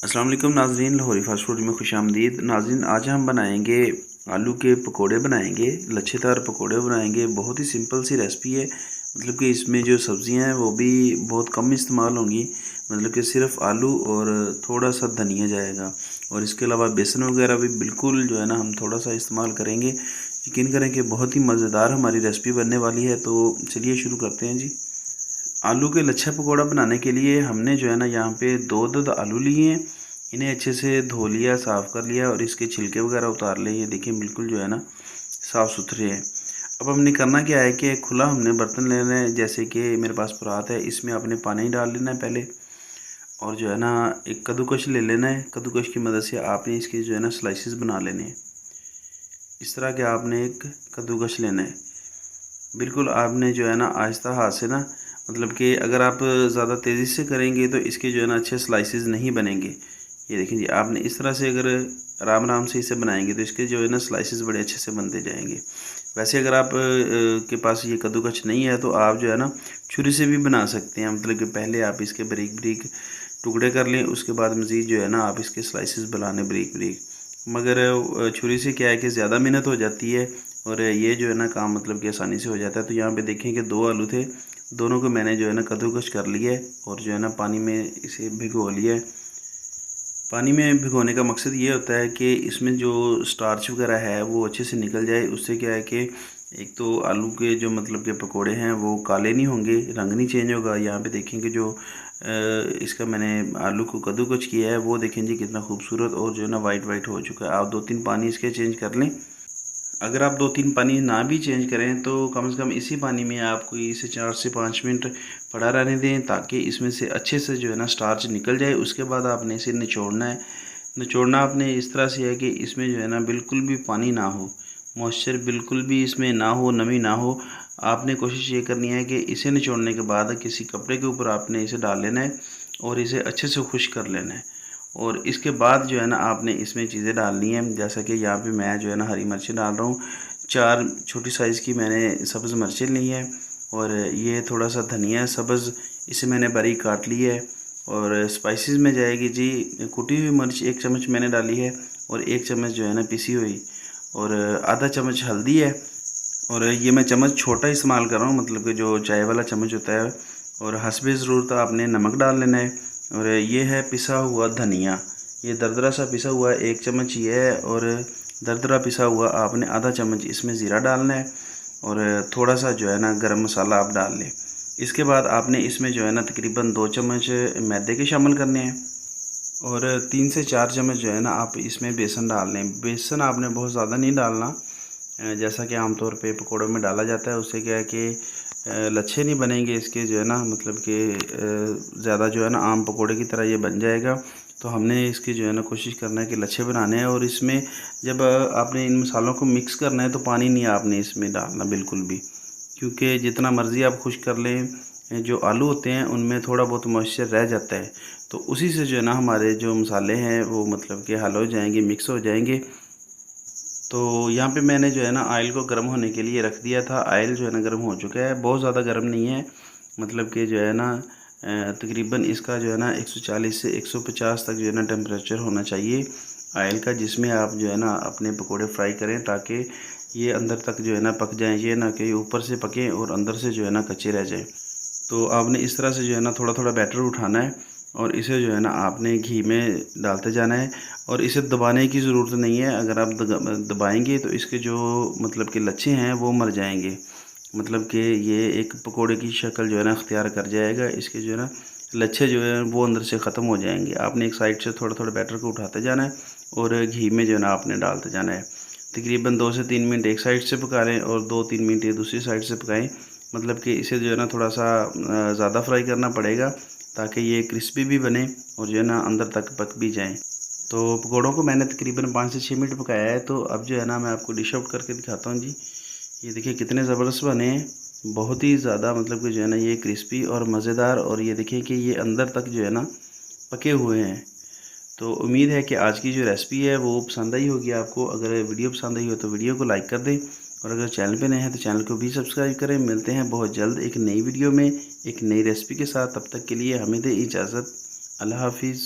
अस्सलाम वालेकुम नाज़रीन, लाहौरी फास्ट फूड में खुशामदीद। नाज़रीन, आज हम बनाएंगे आलू के पकोड़े बनाएंगे, लच्छेदार पकोड़े बनाएंगे। बहुत ही सिंपल सी रेसिपी है। मतलब कि इसमें जो सब्ज़ियां हैं वो भी बहुत कम इस्तेमाल होंगी। मतलब कि सिर्फ आलू और थोड़ा सा धनिया जाएगा, और इसके अलावा बेसन वगैरह भी बिल्कुल जो है ना हम थोड़ा सा इस्तेमाल करेंगे। यकीन करें कि बहुत ही मज़ेदार हमारी रेसिपी बनने वाली है। तो चलिए शुरू करते हैं जी। आलू के लच्छा पकौड़ा बनाने के लिए हमने जो है ना यहाँ पे दो दो आलू लिए हैं। इन्हें अच्छे से धो लिया, साफ़ कर लिया और इसके छिलके वगैरह उतार लिए। ये देखिए बिल्कुल जो है ना साफ़ सुथरे हैं। अब हमने करना क्या है कि खुला हमने बर्तन लेना है। जैसे कि मेरे पास परात है, इसमें आपने पानी डाल लेना है पहले, और जो है ना एक कद्दूकश ले लेना है। कद्दूकश की मदद से आपने इसके जो है ना स्लाइसिस बना लेने हैं। इस तरह के आपने एक कद्दूकश लेना है। बिल्कुल आपने जो है ना आहिस्ता हाथ से ना, मतलब कि अगर आप ज़्यादा तेज़ी से करेंगे तो इसके जो है ना अच्छे स्लाइसेस नहीं बनेंगे। ये देखिए जी, आपने इस तरह से अगर आराम आराम से इसे बनाएंगे तो इसके जो है ना स्लाइसेस बड़े अच्छे से बनते जाएंगे। वैसे अगर आप के पास ये कद्दूकस नहीं है तो आप जो है ना छुरी से भी बना सकते हैं। मतलब कि पहले आप इसके बारीक बारीक टुकड़े कर लें, उसके बाद मज़ीद जो है ना आप इसके स्लाइसेस बनाने बारीक बारीक। मगर छुरी से क्या है कि ज़्यादा मेहनत हो जाती है, और ये जो है ना काम मतलब कि आसानी से हो जाता है। तो यहाँ पे देखें कि दो आलू थे, दोनों को मैंने जो है ना कद्दूकस कर लिया है और जो है ना पानी में इसे भिगो लिया है। पानी में भिगोने का मकसद ये होता है कि इसमें जो स्टार्च वगैरह है वो अच्छे से निकल जाए। उससे क्या है कि एक तो आलू के जो मतलब के पकोड़े हैं वो काले नहीं होंगे, रंग नहीं चेंज होगा। यहाँ पे देखेंगे जो इसका मैंने आलू को कद्दूकस किया है वो देखें जी कितना खूबसूरत और जो है ना वाइट वाइट हो चुका है। आप दो तीन पानी इसके चेंज कर लें। अगर आप दो तीन पानी ना भी चेंज करें तो कम से कम इसी पानी में आपको इसे 4 से 5 मिनट पड़ा रहने दें, ताकि इसमें से अच्छे से जो है ना स्टार्च निकल जाए। उसके बाद आपने इसे निचोड़ना है। निचोड़ना आपने इस तरह से है कि इसमें जो है ना बिल्कुल भी पानी ना हो, मॉइस्चर बिल्कुल भी इसमें ना हो, नमी ना हो। आपने कोशिश ये करनी है कि इसे निचोड़ने के बाद किसी कपड़े के ऊपर आपने इसे डाल लेना है और इसे अच्छे से खुश्क कर लेना है। और इसके बाद जो है ना आपने इसमें चीज़ें डालनी है। जैसा कि यहाँ पे मैं जो है ना हरी मिर्चें डाल रहा हूँ। 4 छोटी साइज़ की मैंने सब्ज़ मिर्चें ली हैं, और ये थोड़ा सा धनिया सब्ज़, इसे मैंने बारीक काट ली है। और स्पाइसेस में जाएगी जी कुटी हुई मिर्च 1 चम्मच मैंने डाली है, और 1 चम्मच जो है ना पिसी हुई, और आधा चम्मच हल्दी है। और ये मैं चम्मच छोटा इस्तेमाल कर रहा हूँ, मतलब कि जो चाय वाला चम्मच होता है। और हस्बे ज़रूरत आपने नमक डाल लेना है। और ये है पिसा हुआ धनिया, ये दरदरा सा पिसा हुआ 1 चम्मच ये है। और दरदरा पिसा हुआ आपने आधा चम्मच इसमें ज़ीरा डालना है, और थोड़ा सा जो है ना गरम मसाला आप डाल लें। इसके बाद आपने इसमें जो है ना तकरीबन 2 चम्मच मैदे के शामिल करने हैं, और 3 से 4 चम्मच जो है ना आप इसमें बेसन डाल लें। बेसन आपने बहुत ज़्यादा नहीं डालना, जैसा कि आमतौर पे पकोड़ों में डाला जाता है। उससे क्या है कि लच्छे नहीं बनेंगे इसके जो है ना, मतलब कि ज़्यादा जो है ना आम पकोड़े की तरह ये बन जाएगा। तो हमने इसकी जो है ना कोशिश करना है कि लच्छे बनाने हैं। और इसमें जब आपने इन मसालों को मिक्स करना है तो पानी नहीं आपने इसमें डालना बिल्कुल भी, क्योंकि जितना मर्ज़ी आप खुश कर लें, जो आलू होते हैं उनमें थोड़ा बहुत मॉइस्चर रह जाता है। तो उसी से जो है ना हमारे जो मसाले हैं वो मतलब कि हल हो जाएंगे, मिक्स हो जाएंगे। तो यहाँ पे मैंने जो है ना ऑयल को गर्म होने के लिए रख दिया था। ऑयल जो है ना गर्म हो चुका है, बहुत ज़्यादा गर्म नहीं है। मतलब कि जो है ना तकरीबन इसका जो है ना 140 से 150 तक जो है ना टेम्परेचर होना चाहिए ऑयल का, जिसमें आप जो है ना अपने पकोड़े फ्राई करें, ताकि ये अंदर तक जो है ना पक जाएँ। ये ना कि ऊपर से पकें और अंदर से जो है ना कच्चे रह जाएँ। तो आपने इस तरह से जो है ना थोड़ा थोड़ा बैटर उठाना है, और इसे जो है ना आपने घी में डालते जाना है। और इसे दबाने की ज़रूरत नहीं है। अगर आप दबाएंगे तो इसके जो मतलब कि लच्छे हैं वो मर जाएंगे। मतलब कि ये एक पकोड़े की शक्ल जो है ना अख्तियार कर जाएगा। इसके जो है ना लच्छे जो है वो अंदर से ख़त्म हो जाएंगे। आपने एक साइड से थोड़ा थोड़ा बैटर को उठाते जाना है, और घी में जो है ना आपने डालते जाना है। तकरीबन 2 से 3 मिनट एक साइड से पका लें और 2-3 मिनट ये दूसरी साइड से पकाएं। मतलब कि इसे जो है ना थोड़ा सा ज़्यादा फ्राई करना पड़ेगा, ताकि ये क्रिस्पी भी बने और जो है ना अंदर तक पक भी जाएं। तो पकौड़ों को मैंने तकरीबन 5 से 6 मिनट पकाया है। तो अब जो है ना मैं आपको डिश आउट करके दिखाता हूँ जी। ये देखिए कितने ज़बरदस्त बने हैं, बहुत ही ज़्यादा मतलब कि जो है ना ये क्रिस्पी और मज़ेदार। और ये देखिए कि ये अंदर तक जो है ना पके हुए हैं। तो उम्मीद है कि आज की जो रेसिपी है वो पसंद आई होगी आपको। अगर वीडियो पसंद आई हो तो वीडियो को लाइक कर दें, और अगर चैनल पे नए हैं तो चैनल को भी सब्सक्राइब करें। मिलते हैं बहुत जल्द एक नई वीडियो में एक नई रेसिपी के साथ। तब तक के लिए हमें दें इजाज़त। अल्लाह हाफिज़।